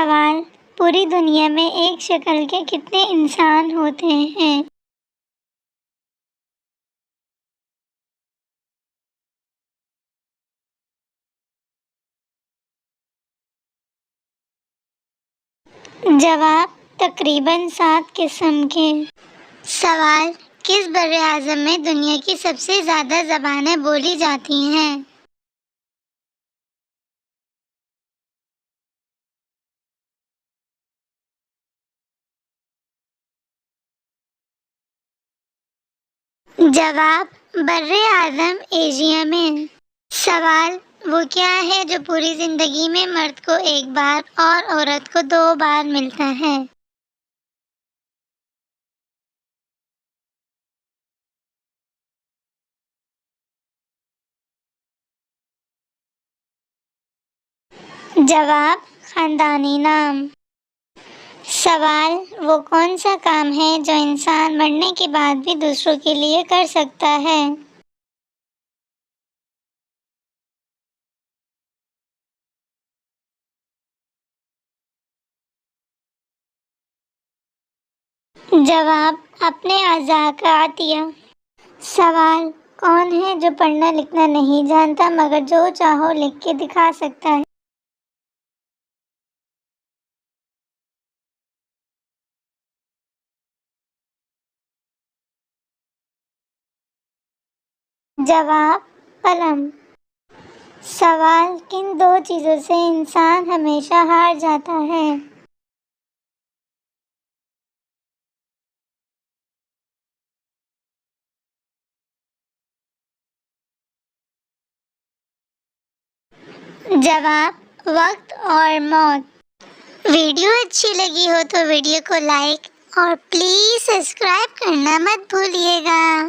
سوال: پوری دنیا میں ایک شکل کے کتنے انسان ہوتے ہیں؟ جواب: تقریباً 7 قسم کے۔ سوال: کس بر اعظم میں دنیا کی سب سے زیادہ زبانیں بولی جاتی ہیں؟ جواب: بر اعظم ایشیا میں۔ سوال: وہ کیا ہے جو پوری زندگی میں مرد کو ایک بار اور عورت کو 2 بار ملتا ہے؟ جواب: خاندانی نام۔ سوال: وہ کون سا کام ہے جو انسان مرنے کے بعد بھی دوسروں کے لیے کر سکتا ہے؟ جواب: اپنے اعضاء کا عطیہ۔ سوال: کون ہے جو پڑھنا لکھنا نہیں جانتا مگر جو چاہو لکھ کے دکھا سکتا ہے؟ جواب: قلم۔ سوال: کن 2 چیزوں سے انسان ہمیشہ ہار جاتا ہے؟ جواب: وقت اور موت۔ ویڈیو اچھی لگی ہو تو ویڈیو کو لائک اور پلیز سبسکرائب کرنا مت بھولیے گا۔